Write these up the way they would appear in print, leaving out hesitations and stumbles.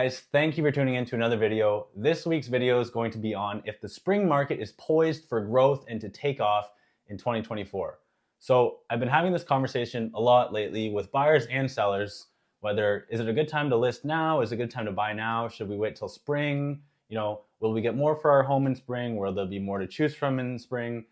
guys, thank you for tuning in to another video. This week's video is going to be on if the spring market is poised for growth and to take off in 2024. So I've been having this conversation a lot lately with buyers and sellers, whether is it a good time to list now? Is it a good time to buy now? Should we wait till spring? Will we get more for our home in spring? Will there be more to choose from in spring?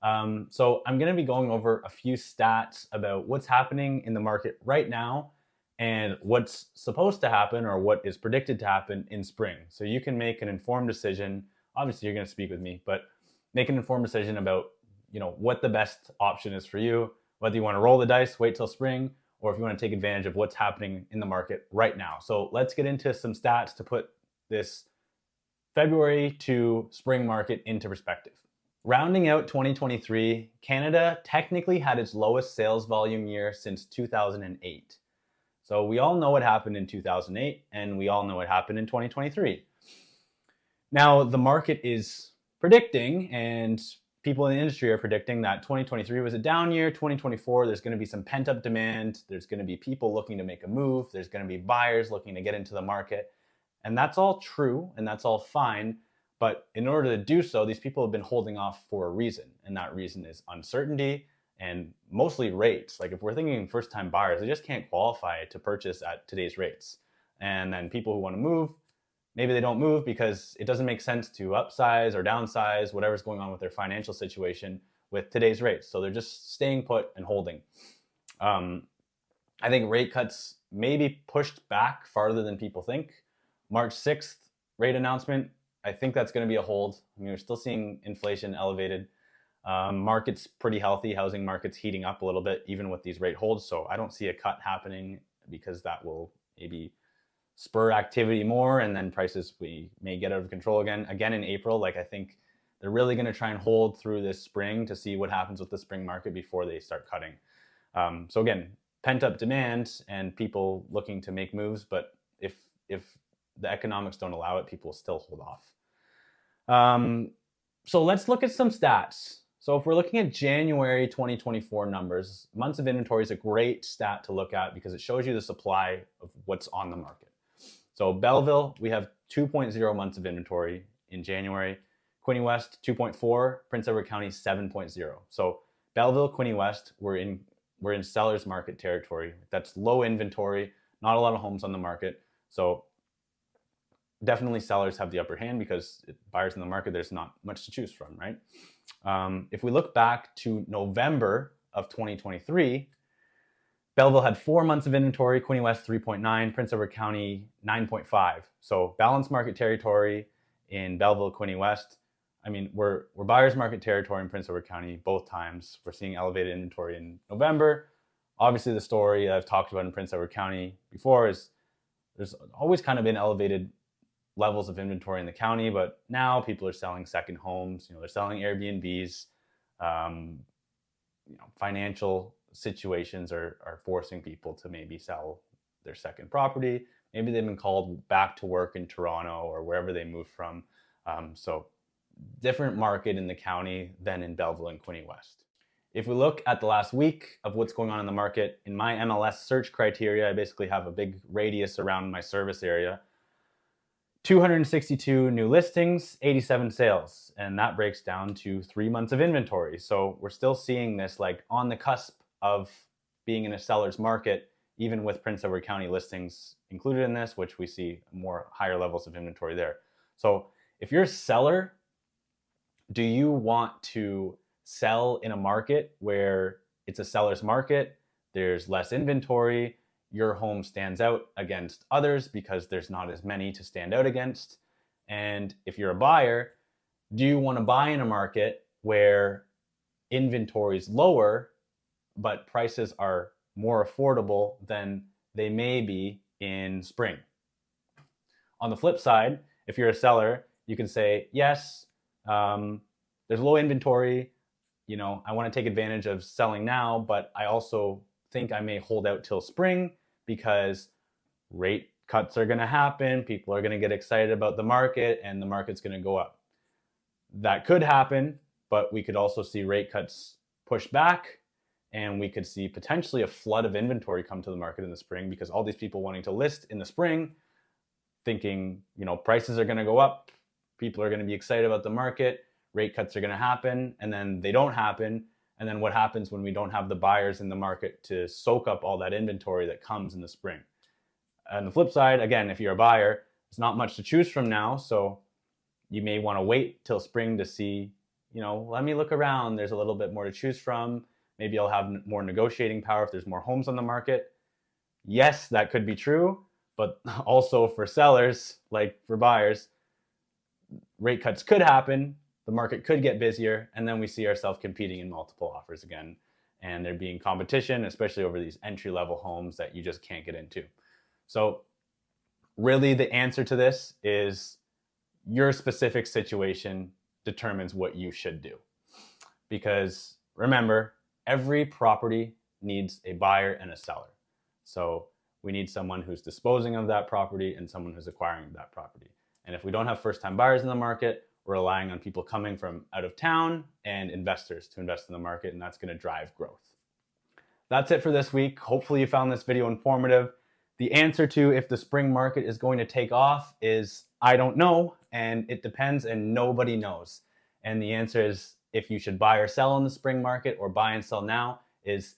So I'm going to be going over a few stats about what's happening in the market right now and what's supposed to happen or what is predicted to happen in spring. So you can make an informed decision. Obviously, you're going to speak with me, but make an informed decision about what the best option is for you, whether you want to roll the dice, wait till spring, or if you want to take advantage of what's happening in the market right now. So let's get into some stats to put this February to spring market into perspective. Rounding out 2023, Canada technically had its lowest sales volume year since 2008. So we all know what happened in 2008, and we all know what happened in 2023. Now, the market is predicting, and people in the industry are predicting that 2023 was a down year. 2024, there's going to be some pent-up demand. There's going to be people looking to make a move. There's going to be buyers looking to get into the market. And that's all true, and that's all fine. But in order to do so, these people have been holding off for a reason, and that reason is uncertainty and mostly rates. Like if we're thinking first-time buyers, they just can't qualify to purchase at today's rates. And then people who want to move, maybe they don't move because it doesn't make sense to upsize or downsize whatever's going on with their financial situation with today's rates. So they're just staying put and holding. I think rate cuts may be pushed back farther than people think. March 6th rate announcement, I think that's going to be a hold. I mean, we're still seeing inflation elevated. Market's pretty healthy. Housing market's heating up a little bit, even with these rate holds. So I don't see a cut happening because that will maybe spur activity more, and then prices we may get out of control again in April. Like I think they're really going to try and hold through this spring to see what happens with the spring market before they start cutting. So again, pent up demand and people looking to make moves, but if the economics don't allow it, people still hold off. So let's look at some stats. So if we're looking at January 2024 numbers, months of inventory is a great stat to look at because it shows you the supply of what's on the market. So Belleville, we have 2.0 months of inventory in January. Quinte West, 2.4. Prince Edward County, 7.0. So Belleville, Quinte West, we're in seller's market territory. That's low inventory, not a lot of homes on the market. So definitely sellers have the upper hand because buyers in the market, there's not much to choose from, right? If we look back to November of 2023, Belleville had 4 months of inventory, Quinte West 3.9, Prince Edward County 9.5. So balanced market territory in Belleville, Quinte West. I mean, we're buyer's market territory in Prince Edward County both times. We're seeing elevated inventory in November. Obviously, the story I've talked about in Prince Edward County before is there's always kind of been elevated levels of inventory in the county, but now people are selling second homes. They're selling Airbnbs. Financial situations are forcing people to maybe sell their second property. Maybe they've been called back to work in Toronto or wherever they moved from. So different market in the county than in Belleville and Quinte West. If we look at the last week of what's going on in the market, in my MLS search criteria, I basically have a big radius around my service area. 262 new listings, 87 sales, and that breaks down to 3 months of inventory. So we're still seeing this like on the cusp of being in a seller's market, even with Prince Edward County listings included in this, which we see more higher levels of inventory there. So if you're a seller, do you want to sell in a market where it's a seller's market, there's less inventory, your home stands out against others because there's not as many to stand out against? And if you're a buyer, do you want to buy in a market where inventory is lower, but prices are more affordable than they may be in spring? On the flip side, if you're a seller, you can say, yes, there's low inventory. I want to take advantage of selling now, but I also think I may hold out till spring because rate cuts are going to happen. People are going to get excited about the market and the market's going to go up. That could happen, but we could also see rate cuts push back, and we could see potentially a flood of inventory come to the market in the spring because all these people wanting to list in the spring thinking, prices are going to go up, people are going to be excited about the market, rate cuts are going to happen, and then they don't happen. And then what happens when we don't have the buyers in the market to soak up all that inventory that comes in the spring? On the flip side, again, if you're a buyer, there's not much to choose from now. So you may want to wait till spring to see, let me look around. There's a little bit more to choose from. Maybe I'll have more negotiating power if there's more homes on the market. Yes, that could be true. But also for sellers, like for buyers, rate cuts could happen. The market could get busier. And then we see ourselves competing in multiple offers again. And there being competition, especially over these entry-level homes that you just can't get into. So really the answer to this is your specific situation determines what you should do. Because remember, every property needs a buyer and a seller. So we need someone who's disposing of that property and someone who's acquiring that property. And if we don't have first-time buyers in the market, we're relying on people coming from out of town and investors to invest in the market, and that's going to drive growth. That's it for this week. Hopefully you found this video informative. The answer to if the spring market is going to take off is I don't know, and it depends, and nobody knows. And the answer is if you should buy or sell in the spring market or buy and sell now is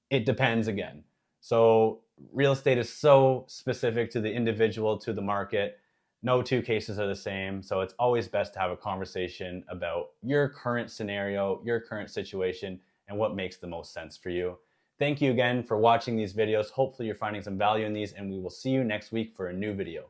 it depends again. So real estate is so specific to the individual, to the market. No two cases are the same. So it's always best to have a conversation about your current scenario, your current situation, and what makes the most sense for you. Thank you again for watching these videos. Hopefully you're finding some value in these, and we will see you next week for a new video.